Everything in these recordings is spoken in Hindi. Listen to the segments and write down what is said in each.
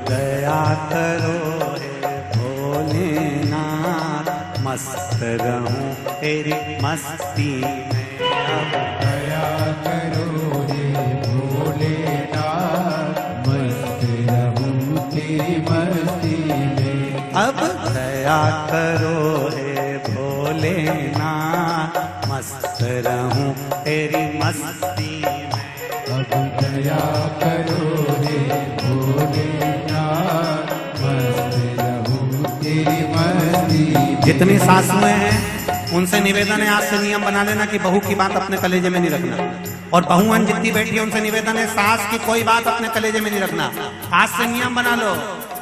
दया करो हे भोलेनाथ, मस्त रहूं तेरी मस्ती में। अब दया करो हे भोलेनाथ, मस्त रहूं तेरी मस्ती में। अब दया करो हे भोलेनाथ, मस्त रहूं तेरी मस्ती में। अब दया करो हे भोलेनाथ, मस्त रहूं तेरी मस्ती में। जितनी सासुएं हैं उनसे निवेदन है, आज से नियम बना लेना कि बहू की बात अपने कलेजे में नहीं रखना। और बहुआन जितनी बैठी है उनसे निवेदन है, सास की कोई बात अपने कलेजे में नहीं रखना। आज से नियम बना लो।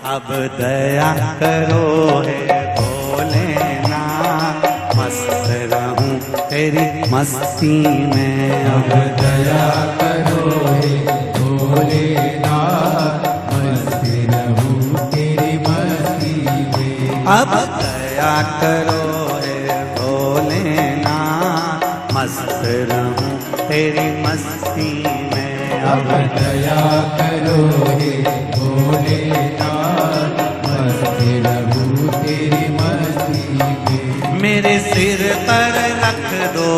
अब दया करो हे भोलेनाथ, मस्त रहूं तेरी मस्ती में। अब दया करो हे भोलेनाथ, मस्त रहूं तेरी मस्ती में। अब दया करो हे भोलेनाथ, मस्त रहूं तेरी मस्ती में। अब दया करो हे भोलेनाथ, मस्त रहूं तेरी मस्ती में। मेरे सिर पर रख दो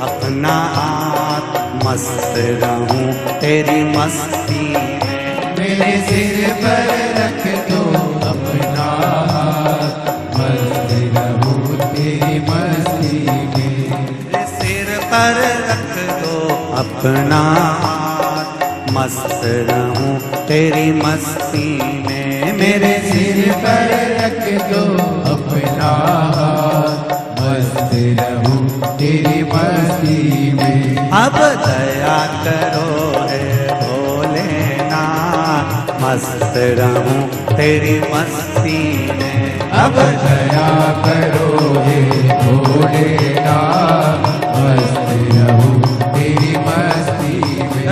अपना हाथ, मस्त रहूं तेरी मस्ती में। मेरे सिर पर रख दो अपना हाथ, मस्त रहूं तेरी मस्ती में। मेरे सिर पर रख दो अपना हाथ, मस्त रहूं तेरी मस्ती में। मेरे सिर पर रख दो अपना हाथ, मस्त रहूं तेरी मस्ती में। अब दया करो हे भोलेनाथ, मस्त रहूं तेरी मस्ती में। अब दया करो हे भोलेनाथ, मस्त रहूं तेरी मस्ती में।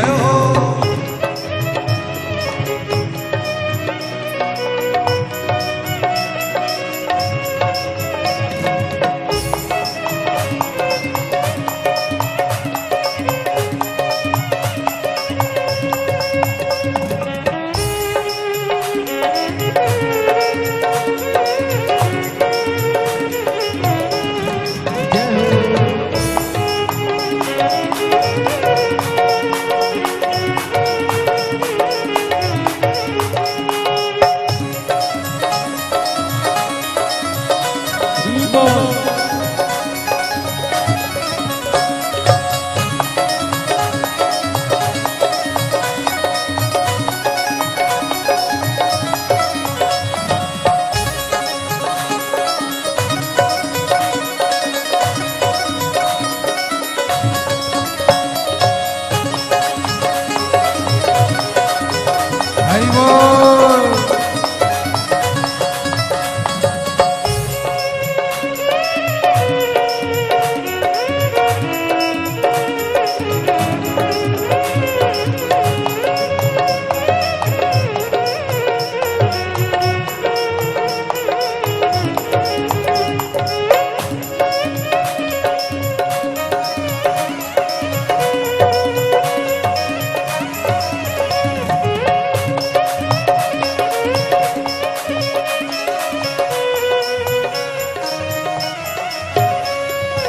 हरि बोल।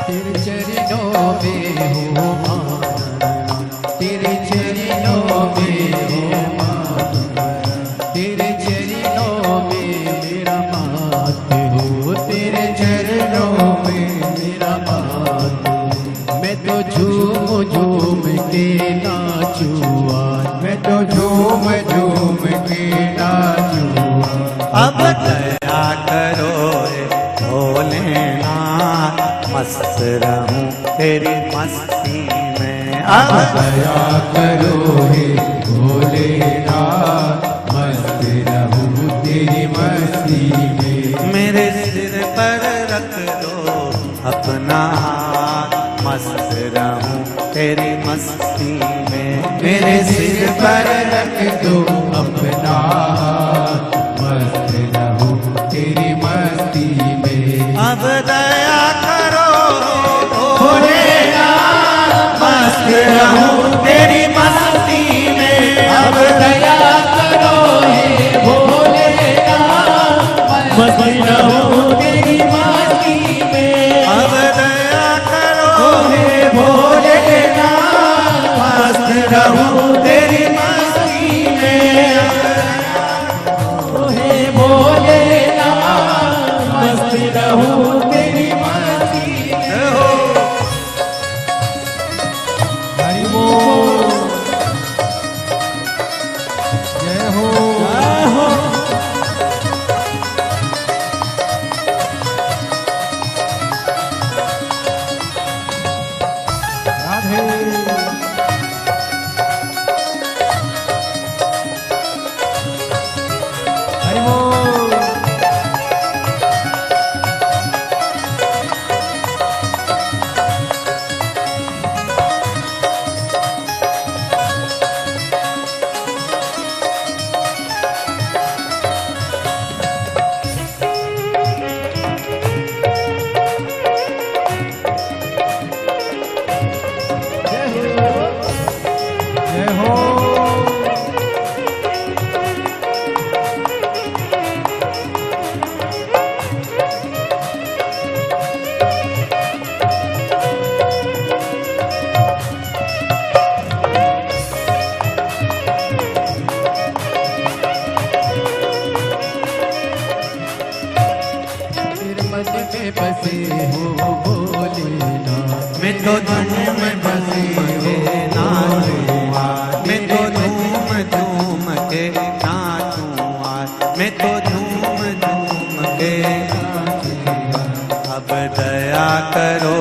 तेरे चरणों में हो माना, तेरे चरणों में हो माना, तेरे चरणों में मेरा मात हो, तेरे चरणों में मेरा मात। मैं तो झूम झूम के नाचूआ, मैं तो झूम झूम के नाचूआ। अब दया करो हे भोलेनाथ, मस्त रहूं तेरी मस्ती में। अब दया करो हे भोलेनाथ, मस्त रहूं तेरी मस्ती में। मेरे सिर पर रख दो अपना हाथ, मस्त रहूं तेरी मस्ती में। मेरे सिर पर रख दो अपना हाथ, मस्त रहूं तेरी मस्ती में। अब दया करो भोलेनाथ, मस्त रहूं तेरी मस्ती में। अब दया करो हे भोलेनाथ, रहूं तेरी मस्ती में। हे भोलेनाथ मस्त रहूं तेरी मस्ती में। हरि बोल जय हो जय हो। राधे हरि बोल जय हो। तेरे मन में बसे हो भोलेनाथ। मैं तो धूम बसे नाचूंगा, मैं तो धूम धूम के नाचूंगा, मैं तो धूम धूम के नाचूंगा। अब दया करो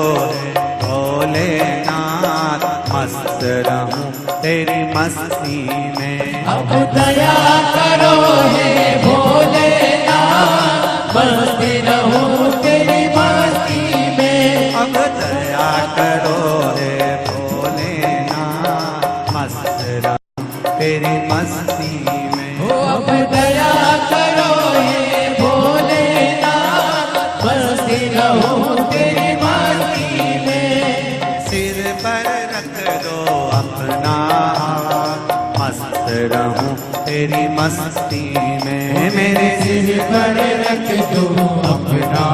भोलेनाथ, मस्त रहूं तेरी मस्ती में। अब दया करो हे भोलेनाथ मस्त रहूं तेरी मस्ती में। अब दया करो रे भोलेनाथ, मस्त रहूं तेरी मस्ती में। हो अब दया करो हे भोलेनाथ मस्त रहूं तेरी मस्ती में। सिर पर रख दो अपना हाथ, मस्त रहूं तेरी मस्ती में। मेरे सिर पर रख दो अपना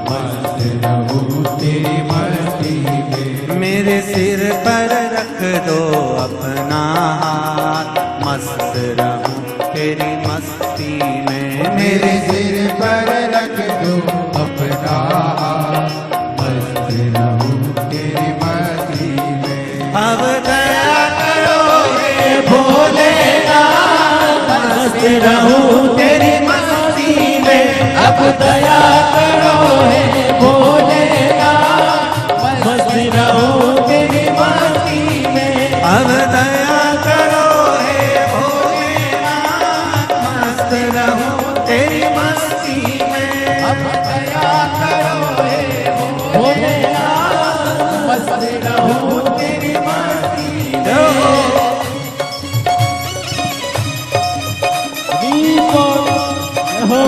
मस्त रहूं तेरी मस्ती में। मेरे सिर पर रख दो अपना हाथ, मस्त रहूं तेरी मस्ती में। मेरे सिर पर रख दो अपना मस्त रहूं तेरी मस्ती में। अब दया करो हे भोलेनाथ मस्त रहूं तेरी मस्ती में। अब दया करो हे भोलेनाथ मस्त रहूं तेरी मस्ती में। अब दया करो हे भोलेनाथ, मस्त रहूं तेरी मस्ती में। अब दया करो हे भोलेनाथ मस्त रहूं तेरी मस्ती में। हो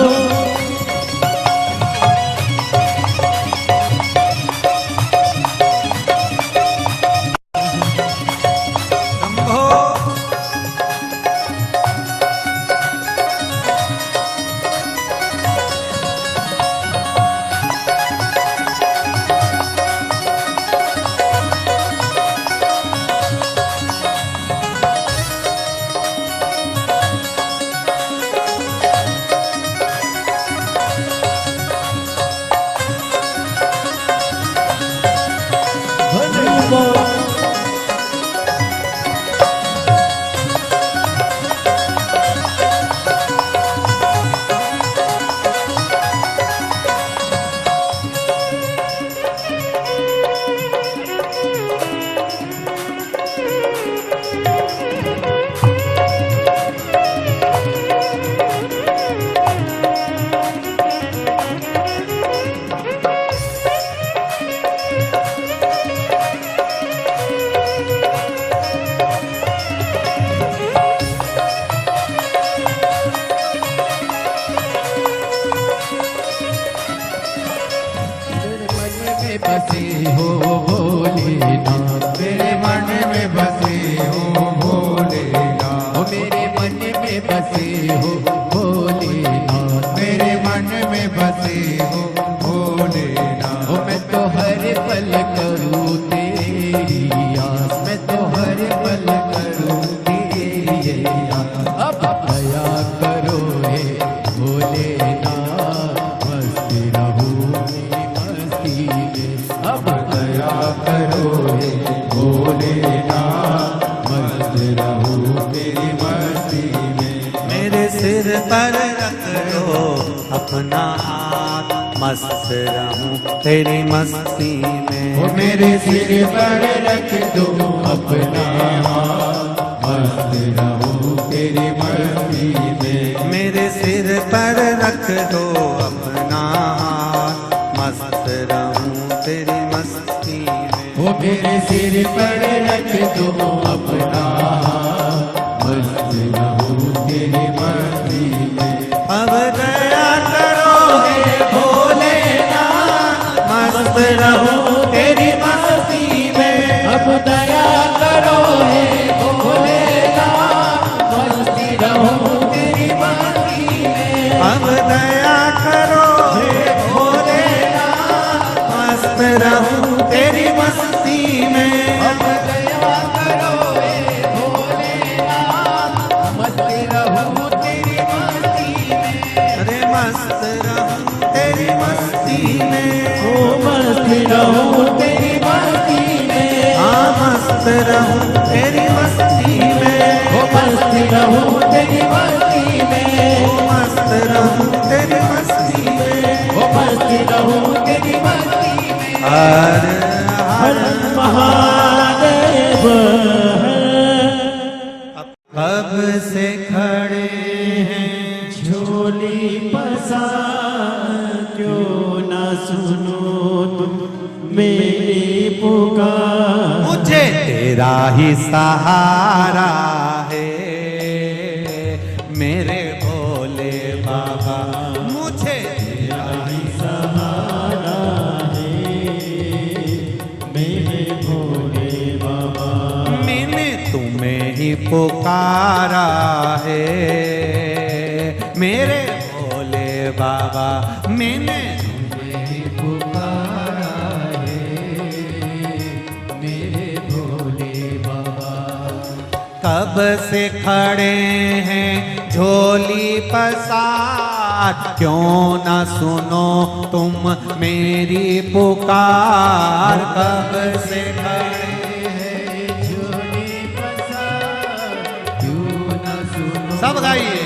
शंभो बसे हो भोलेनाथ, मेरे मन में बसे हो भोलेनाथ, ओ मेरे मन में बसे हो भोलेनाथ, मेरे मन में बसे हो भोलेनाथ। ओ मैं तो हर पल करूँ तेरी आस, मैं तो हर पल रहूं तेरी मस्ती में। मेरे सिर पर रख दो अपना हाथ, मस्त रहूं तेरी मस्ती में। ओ मेरे सिर पर रख दो अपना हाथ, मस्त रहूं तेरी मस्ती में। मेरे सिर पर रख दो अपना हाथ, मस्त रहूं तेरी मस्ती में। ओ मेरे सिर पर रख दो अपना हाथ, मस्त रहूं तेरी मस्ती में। अब दया करो हे भोलेनाथ, मस्त रहूं तेरी मस्ती में। अब दया करो हे भोलेनाथ, मस्ती रहूं तेरी मस्ती में। अब दया करो हे भोलेनाथ, मस्त रहूं तेरी मस्ती में। अब दया करो हे भोलेनाथ, मस्ती रहूं तेरी मस्ती में। अरे मस्त रहूं तेरी मस्ती में। ओ मस्ती रहूं तेरी मस्ती में। हाँ मस्त रहूं तेरी मस्ती में। ओ मस्ती रहूं तेरी मस्ती में। ओ मस्त रहूं तेरी मस्ती में। ओ मस्ती रहूं तेरी मस्ती में। हर हर महादेव कब से खड़े हैं झोली पसा, क्यों ना सुनो तुम मेरी पुकार। मुझे तेरा ही सहारा है मेरे भोले बाबा। मुझे तेरा ही सहारा है मेरे भोले बाबा। मैंने तुम्हें ही पुकारा है मेरे भोले बाबा। मैंने तुम्हें ही पुकारा है मेरे भोले बाबा। कब से खड़े हैं झोली पसार, क्यों न सुनो तुम मेरी पुकार। कब से खड़े है झोली पसा, क्यों ना सुनो सब गाइए।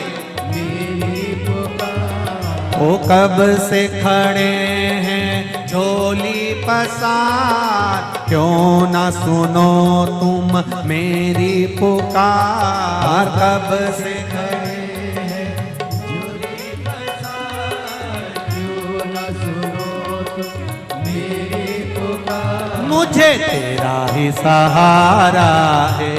मेरी पुकार। ओ कब से खड़े हैं झोली पसार, क्यों न सुनो तुम मेरी पुकार। कब से खड़े हैं झोली पसार, क्यों ना सुनो तुम मेरी पुकार। मुझे तेरा ही सहारा है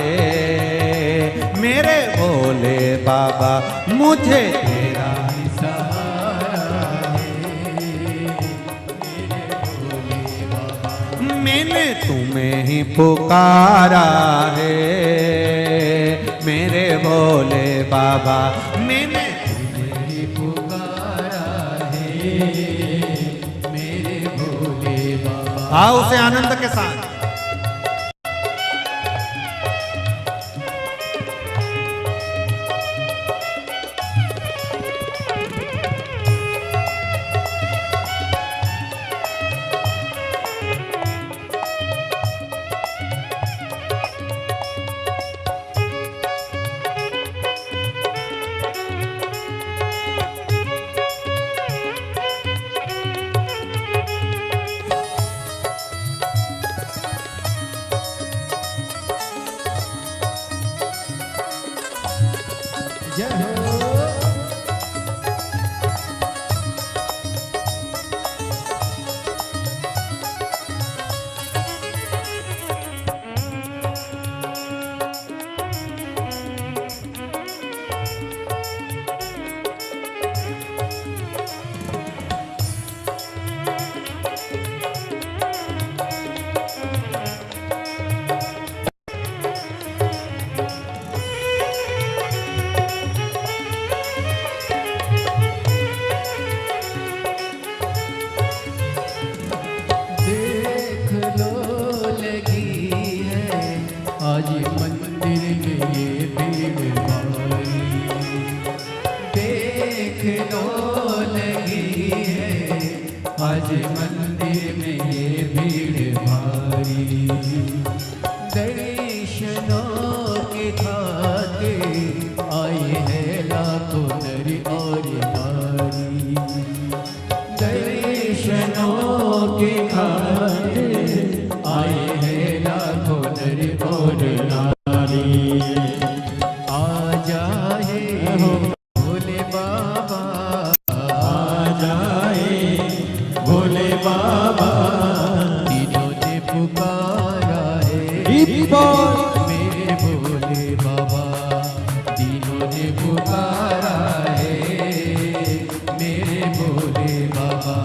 मेरे भोले बाबा। मुझे तेरा ही सहारा है मेरे भोले बाबा। मैंने तुम्हें ही पुकारा है मेरे भोले बाबा। मैंने मेरी पुकारा है मेरे भोले बाबा। आओ उसे आनंद के साथ। जय हो। हो भोले बाबा आ जाए, भोले बाबा तीनों ने पुकारा है, मेरे भोले बाबा तीनों ने पुकारा है, मेरे भोले बाबा।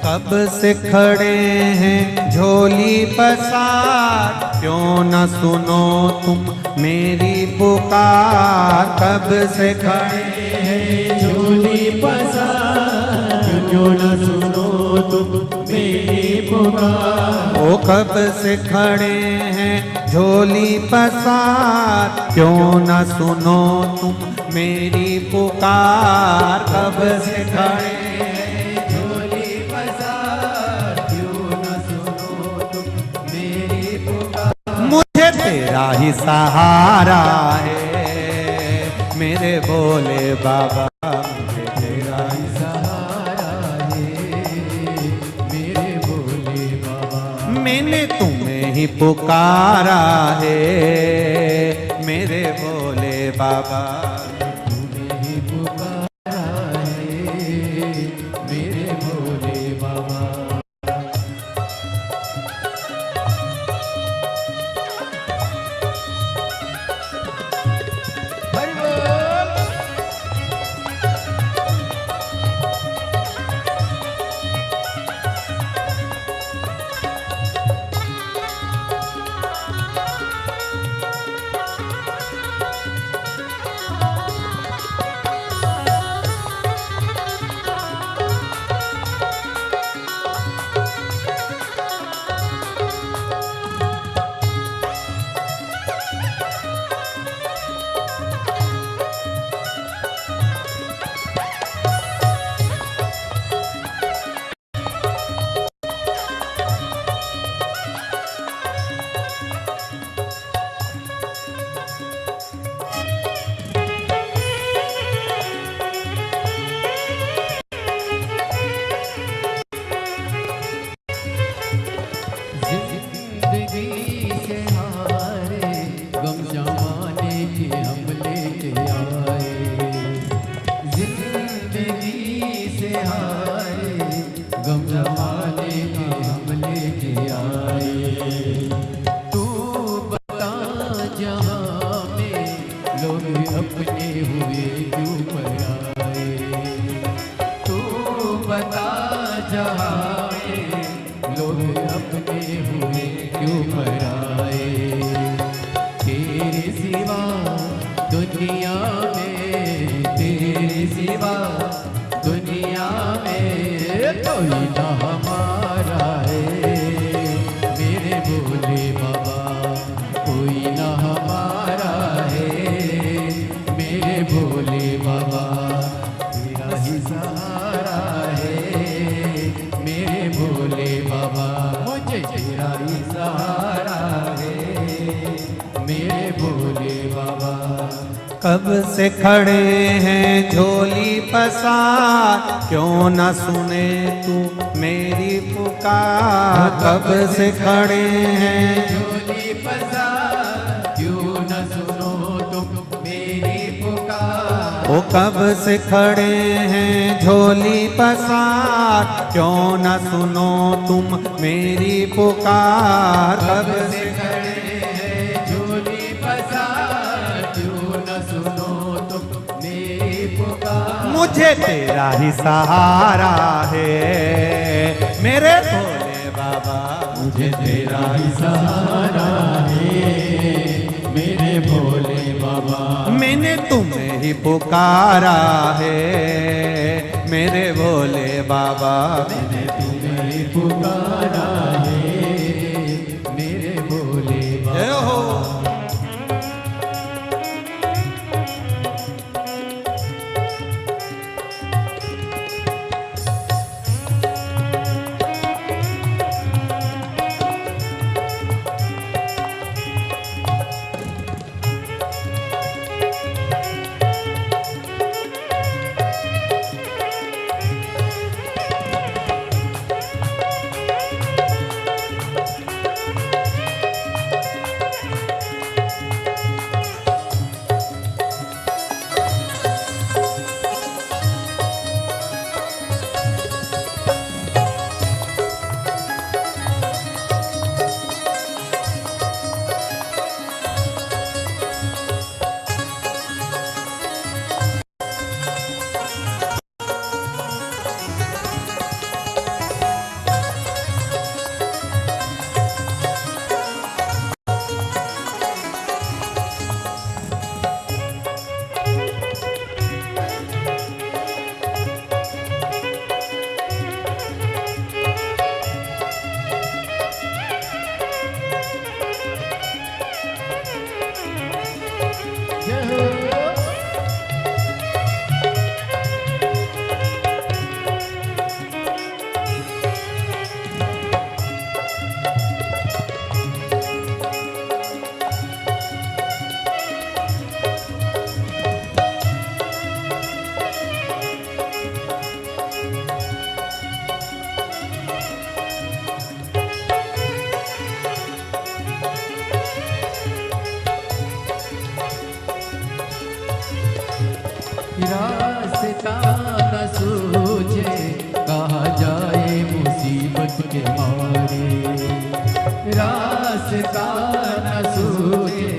कब से खड़े हैं झोली पसार, क्यों न सुनो तुम मेरी पुकार। कब से खड़े हैं झोली पसार, क्यों न सुनो तुम मेरी पुकार। ओ कब से खड़े हैं झोली पसार, क्यों न सुनो तुम मेरी पुकार। कब से खड़े हैं झोली पसार, क्यों न सुनो तुम मेरी पुकार। मुझे तेरा ही सहारा है, मेरे भोले बाबा मुझे तेरा ही सहारा है, मेरे भोले बाबा। मैंने तुम्हें ही पुकारा है, मेरे भोले बाबा। तुम्हें ही पुकारा है, मेरे भोले बाबा। हरि बोल। जिंदगी से हारे गम जमाने के हम लेके आए, जिंदगी से हारे गम जमाने के हम लेके आए। तू बता जहाँ में लोग अपने हुए क्यों पराए, तू बता जहाँ में लोग अपने हुए क्यों पराए। तेरे सिवा दुनिया में, तेरे सिवा दुनिया में कोई ना हमारा है, मेरे भोले बाबा कोई ना हमारा है, मेरे भोले बाबा। तेरा ही सहारा है, मेरे भोले बाबा। मुझे तेरा ही सहारा है, मेरे भोले बाबा। कब से खड़े हैं झोली पसार, क्यों न सुने तू मेरी पुकार। कब से खड़े हैं झोली पसार, क्यों न सुनो तुम मेरी पुकार। ओ कब से खड़े हैं झोली पसार, क्यों न सुनो तुम मेरी पुकार। कब से खड़े हैं झोली पसार, क्यों न सुनो तुम मेरी पुकार। मुझे तेरा ही सहारा है, मेरे भोले बाबा। मुझे तेरा ही सहारा है, मेरे भोले बाबा। मैंने तुम्हें ही पुकारा है, मेरे भोले बाबा। मैंने तुम्हें ही पुकारा है, मेरे भोले बाबा। जय हो। रास्ता न सूझे कहाँ जाए मुसीबत के मारे, रास्ता न सूझे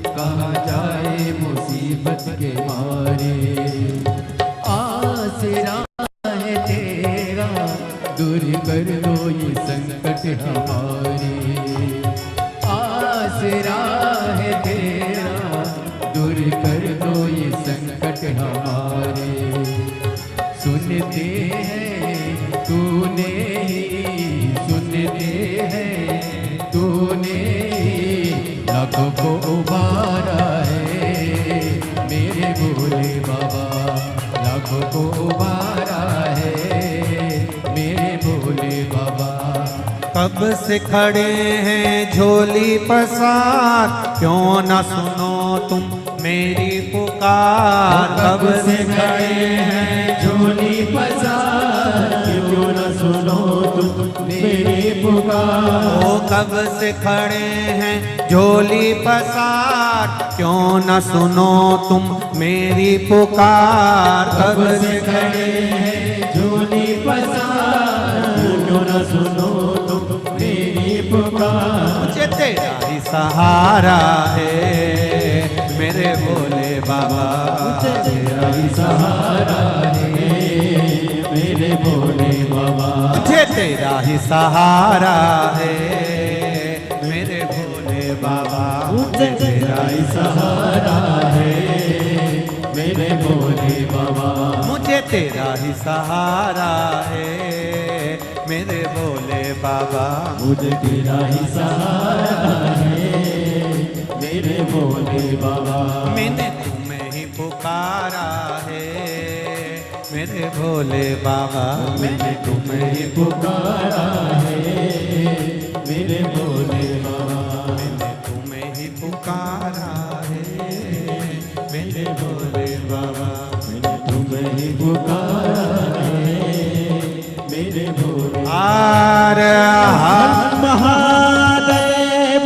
कहाँ जाए मुसीबत के मारे। आसरा है तेरा दूर कर दो ये संकट हमारे, आसरा है तेरा दूर कर दो ये संकट हमारे। सुनते हैं तूने ही, सुनते हैं तूने ही लाखों को उबारा है मेरे भोले बाबा, लाखों को उबारा है मेरे भोले बाबा। कब से खड़े हैं झोली पसार, क्यों न सुनो तुम मेरी पुकार। कब से खड़े हैं झोली पसार, क्यों न सुनो तुम मेरी पुकार। ओ कब से खड़े हैं झोली पसार, क्यों न सुनो तुम मेरी पुकार। कब से खड़े हैं झोली पसार, क्यों न सुनो तुम मेरी पुकार। मुझे तेरा ही सहारा है मेरे भोले बाबा, तेरा ही सहारा है मेरे भोले बाबा, मुझे तेरा ही सहारा है मेरे भोले बाबा, मुझे तेरा ही सहारा है मेरे भोले बाबा, मुझे तेरा ही सहारा है मेरे भोले बाबा, मुझे तेरा ही सहारा है मेरे भोले बाबा। मैंने तुम्हें ही पुकारा है मेरे भोले बाबा, मैंने तुम्हें ही पुकारा है मेरे भोले बाबा, मैंने तुम्हें ही पुकारा है मेरे भोले बाबा, मैंने तुम्हें ही पुकारा है मेरे भोले। हर हर महादेव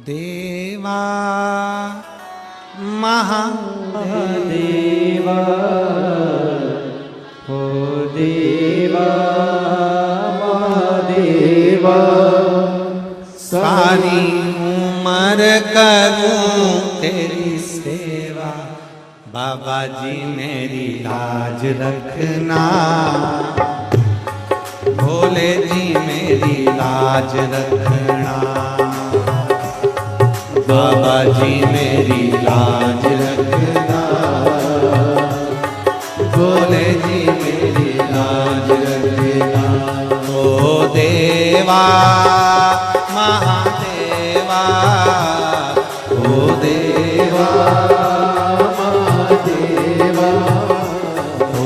देवा महादेव देवा हो देवा महादेवा, सारी उम्र करूं तेरी सेवा, बाबा जी मेरी लाज रखना, भोले जी मेरी लाज रखना, बाबा जी मेरी लाज रखना, भोले जी मेरी लाज रखना। ओ देवा महादेवा, ओ देवा महादेवा, ओ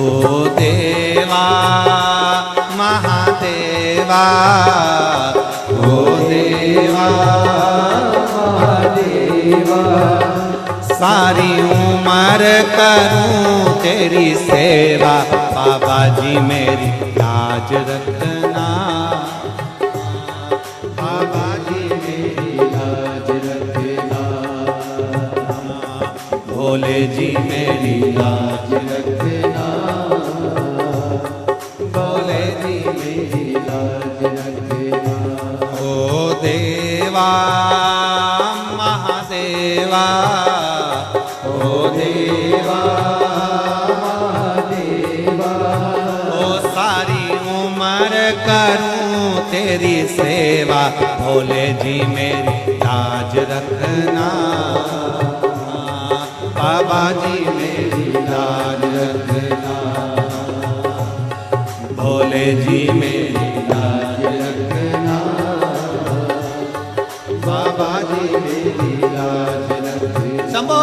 देवा महादेवा, ओ देवा महादेवा, सारी उम्र करूं तेरी सेवा, बाबा जी मेरी लाज रखना, बाबा जी मेरी लाज रखना, भोले जी मेरी लाज रखना, भोले जी मेरी लाज रखना। ओ देवा महादेवा, ओ देवा महादेवा, ओ सारी उम्र करूं तेरी सेवा, भोले जी मेरी लाज रखना, बाबा जी मेरी लाज रखना, भोले जी मेरी लाज रखना, बाबा जी मेरी लाज रखना। शंभो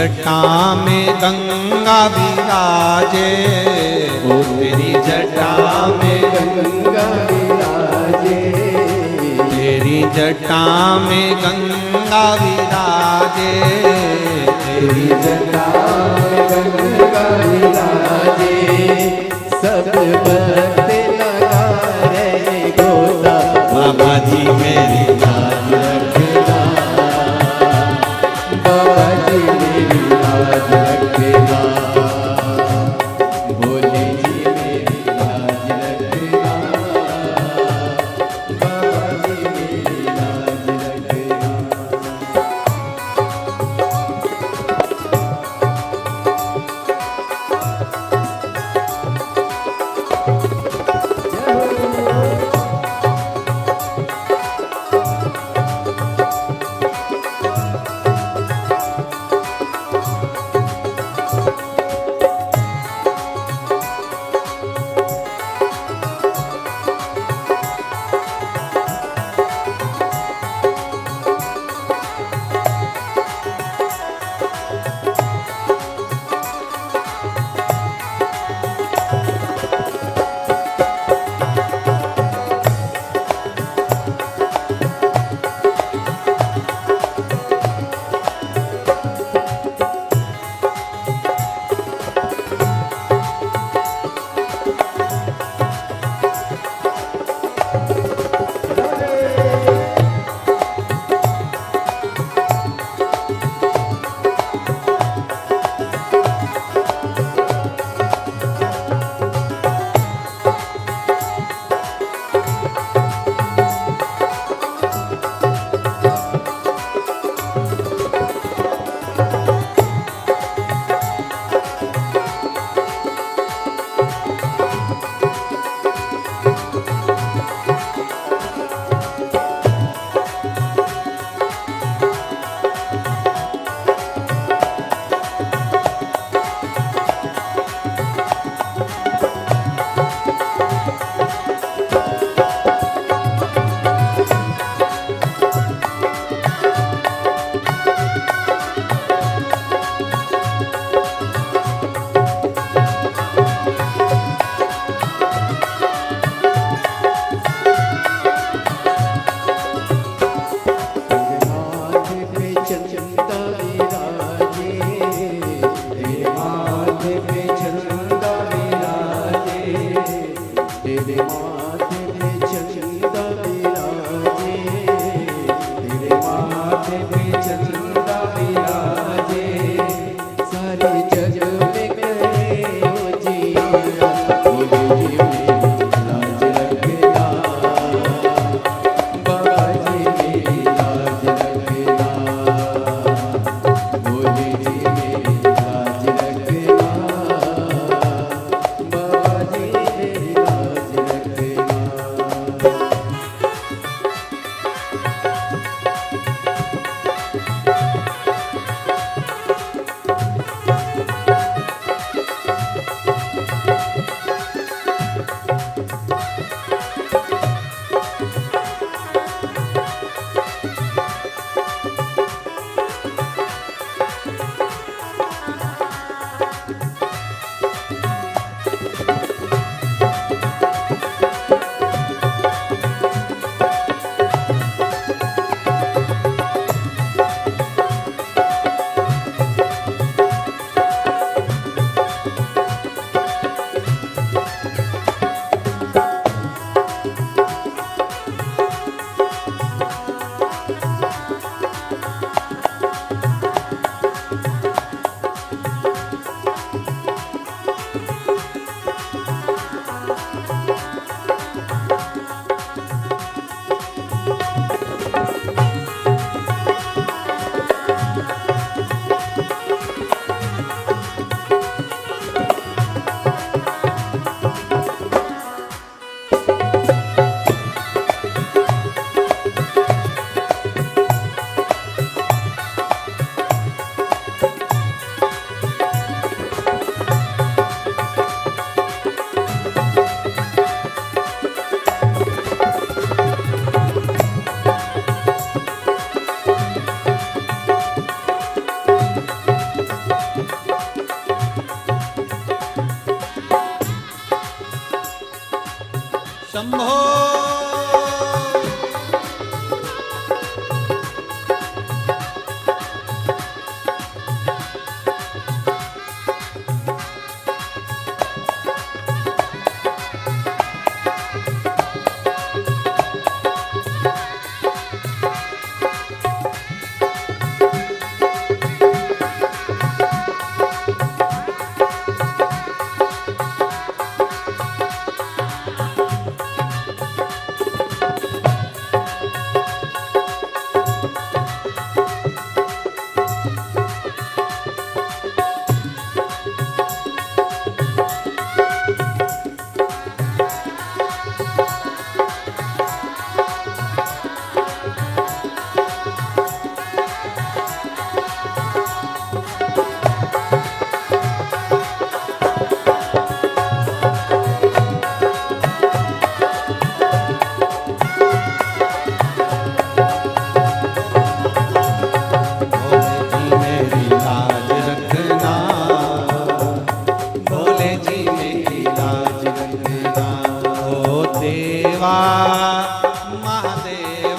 जटा में गंगा विराजे, ओ तेरी जटा में गंगा विराजे, तेरी जटा में गंगा विराजे, तेरी जटा में गंगा विराजे। सब भक्त लगा रहे गोता, बाबा जी मेरी लाज रखना, बाबा जी मेरी लाज रखना, भोले जी मेरी लाज रखना, बाबा जी मेरी लाज रखना।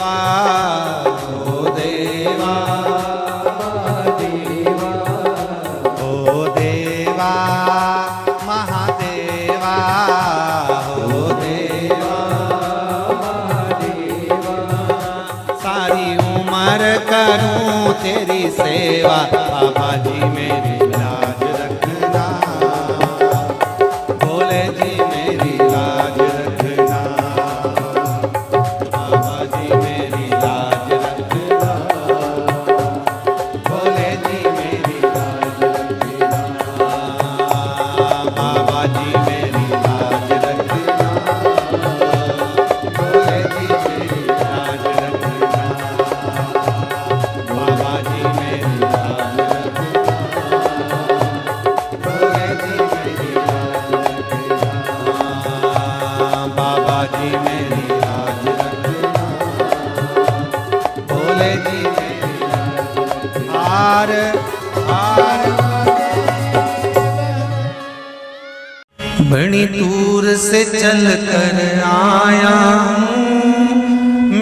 ओ देवा, ओ देवा महादेवा, ओ देवा सारी उम्र करूं तेरी सेवा, बाबा जी मेरी लाज रखना, भोले जी मेरी लाज रखना, बाबा जी मेरी लाज रखना, भोले जी मेरी लाज रखना, बाबा जी मेरी लाज रखना, भोले जी मेरी लाज रखना, बाबा जी मेरी लाज रखना, भोले जी मेरी लाज रखना, बाबा जी मेरी लाज रखना, भोले जी मेरी लाज रखना। हार हार बड़ी दूर से चल कर आया हूँ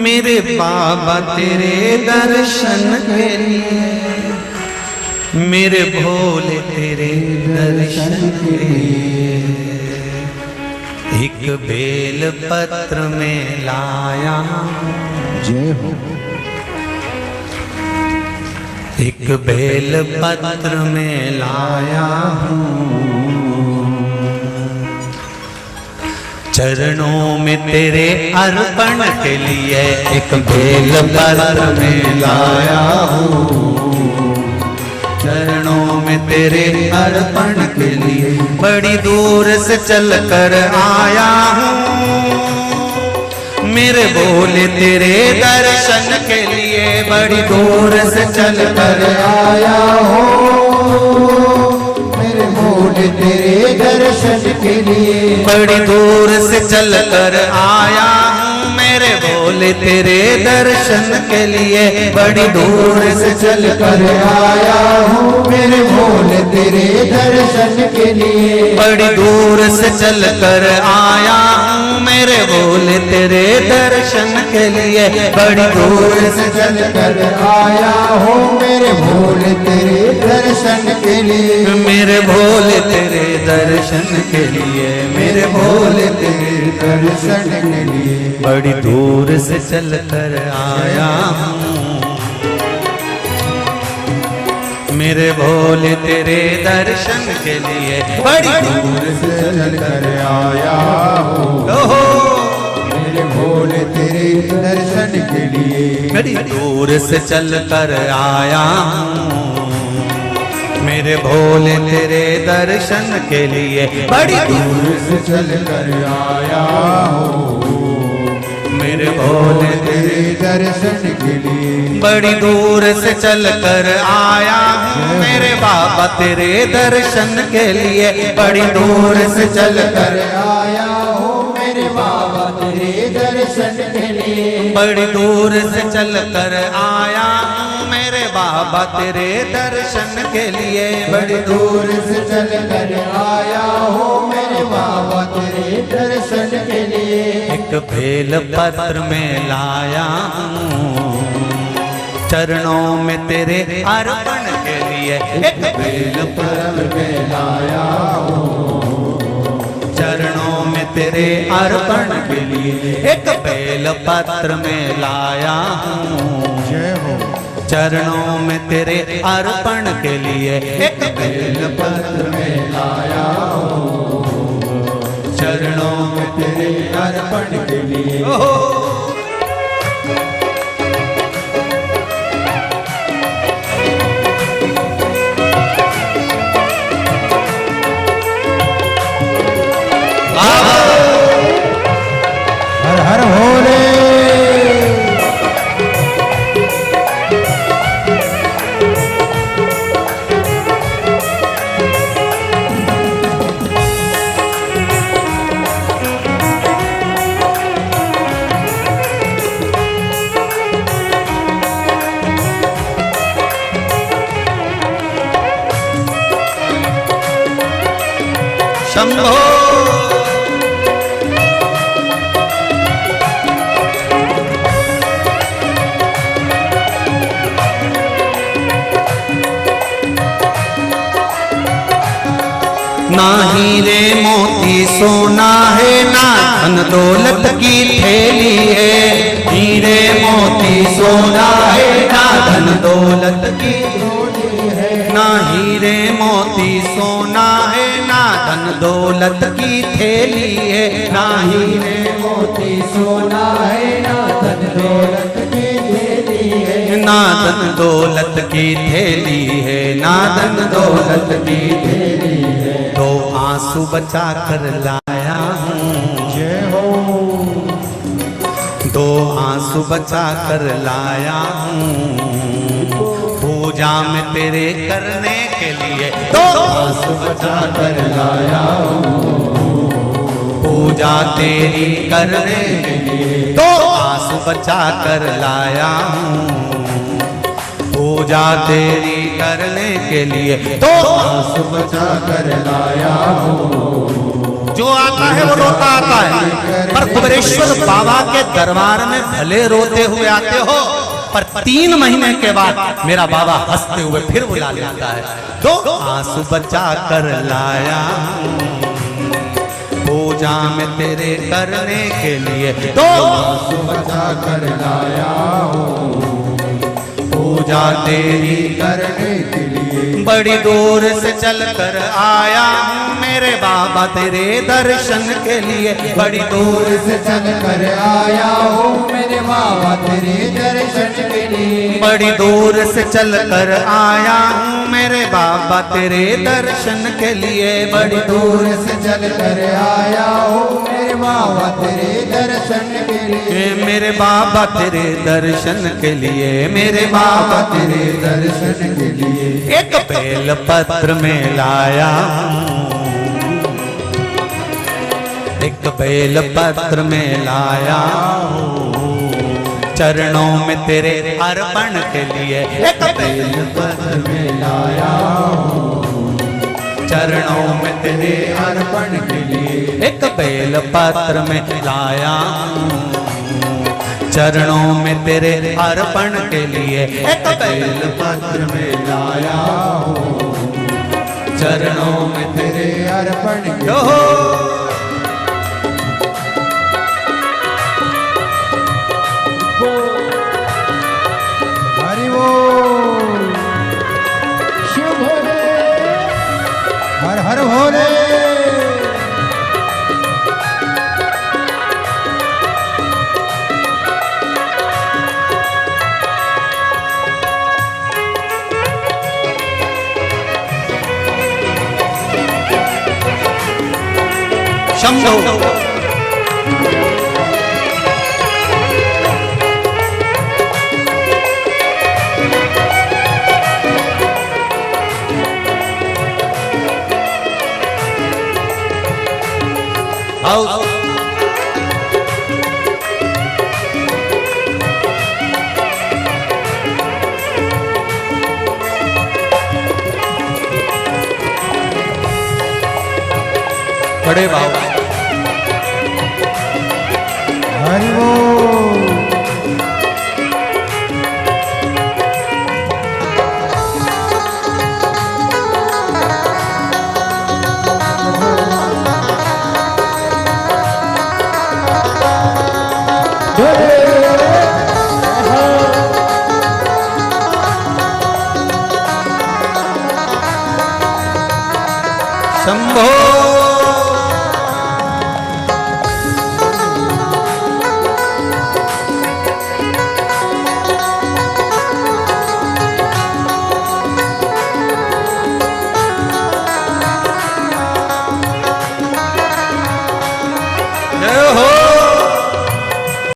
मेरे बाबा तेरे दर्शन के लिए, मेरे भोले तेरे दर्शन के लिए। एक बेल पत्र में लाया हूँ, जय हो। एक बेल पत्र में लाया हूँ, चरणों में तेरे अर्पण के लिए एक बेल पत्र में लाया हूँ, चरणों में तेरे अर्पण के लिए बड़ी दूर से चल कर आया हूँ, मेरे भोले तेरे दर्शन के लिए बड़ी दूर से चल कर आया हूँ, मेरे भोले तेरे दर्शन के लिए बड़ी दूर से चल कर आया हूँ, मेरे भोले तेरे दर्शन के लिए बड़ी दूर से चल कर आया हूँ, मेरे भोले तेरे दर्शन के लिए बड़ी दूर से चल कर आया हूँ, मेरे भोले तेरे दर्शन के लिए बड़ी दूर से चल कर आया हूँ, मेरे भोले तेरे दर्शन के लिए मेरे भोले तेरे दर्शन के लिए, मेरे भोले तेरे दर्शन के लिए बड़ी दूर से चल कर आया हूँ, मेरे भोले तेरे दर्शन के लिए बड़ी दूर से चल कर आया हूँ, ओहो मेरे भोले तेरे दर्शन के लिए बड़ी दूर से चल कर आया हूँ, मेरे भोले तेरे दर्शन के लिए बड़ी दूर से चल कर आया हूँ, मेरे भोले तेरे दर्शन के लिए बड़ी दूर से चल कर आया हूँ, मेरे बाबा तेरे दर्शन के लिए बड़ी दूर से चल कर आया हूँ, मेरे बाबा तेरे दर्शन के लिए बड़ी दूर से चल कर आया हूँ, मेरे बाबा तेरे दर्शन के लिए बड़ी दूर से चल कर आया हूँ, मेरे बाबा तेरे दर्शन के लिए एक बेल पत्र में लाया हूँ, चरणों में तेरे अर्पण के लिए एक बेल पत्र में लाया हूँ, चरणों में तेरे अर्पण के लिए एक बेल पत्र में लाया हूँ, जय हो। चरणों में तेरे अर्पण के लिए एक बेल पत्र में लाया हूँ, चरणों में तेरे अर्पण के लिए ओहो हर हर भोले। शंभो ना हीरे मोती सोना है, ना धन दौलत की थैली है। हीरे मोती सोना है, ना धन दौलत की थैली है। ना हीरे मोती सोना है, ना धन दौलत की थैली है। ना हीरे मोती सोना है, ना धन दौलत की थैली है। ना धन दौलत की थैली है, ना धन दौलत की थैली है। दो आंसू बचा कर लाया हूँ, जय हो। दो आंसू बचा कर लाया हूँ, पूजा में तेरे करने के लिए। दो आंसू बचा कर लाया हूँ, पूजा तेरी करने के लिए। दो आंसू बचा कर लाया हूँ, पूजा तेरी करने के लिए। दो आंसू बचा कर लाया हूँ। जो आता है वो रोता आता है, पर कुबेरेश्वर बाबा के दरबार में भले रोते हुए आते हो, पर 3 महीने के बाद मेरा बाबा हंसते हुए फिर बुला लेता है। दो आंसू बचा कर लाया हूँ, पूजा में तेरे करने के लिए। दो आंसू बचा कर लाया हूँ, पूजा तेरी करने के लिए। बड़ी दूर से चल कर आया हूँ मेरे बाबा तेरे दर्शन के लिए। बड़ी दूर से चल कर आया हूँ मेरे बाबा तेरे दर्शन के लिए। बड़ी दूर से चल कर आया हूँ मेरे बाबा तेरे दर्शन के लिए। बड़ी दूर से चल कर आया हूँ मेरे बाबा तेरे दर्शन के लिए। मेरे बाबा तेरे दर्शन के लिए, मेरे बाबा तेरे दर्शन के लिए। एक बेल पत्र में लाया हूँ, एक बेल पत्र में लाया हूँ, चरणों में तेरे अर्पण के लिए। एक बेल पत्र में लाया हूँ, चरणों में तेरे अर्पण के लिए। एक बेल पत्र में लाया हूँ, चरणों में तेरे अर्पण के लिए। एक बेल पत्र में लाया हूँ, चरणों में तेरे अर्पण के लिए। हरि बोल, शिव भोले, हर हर भोले। शंभो आओ बड़े भाव। हरि बोल, शंभो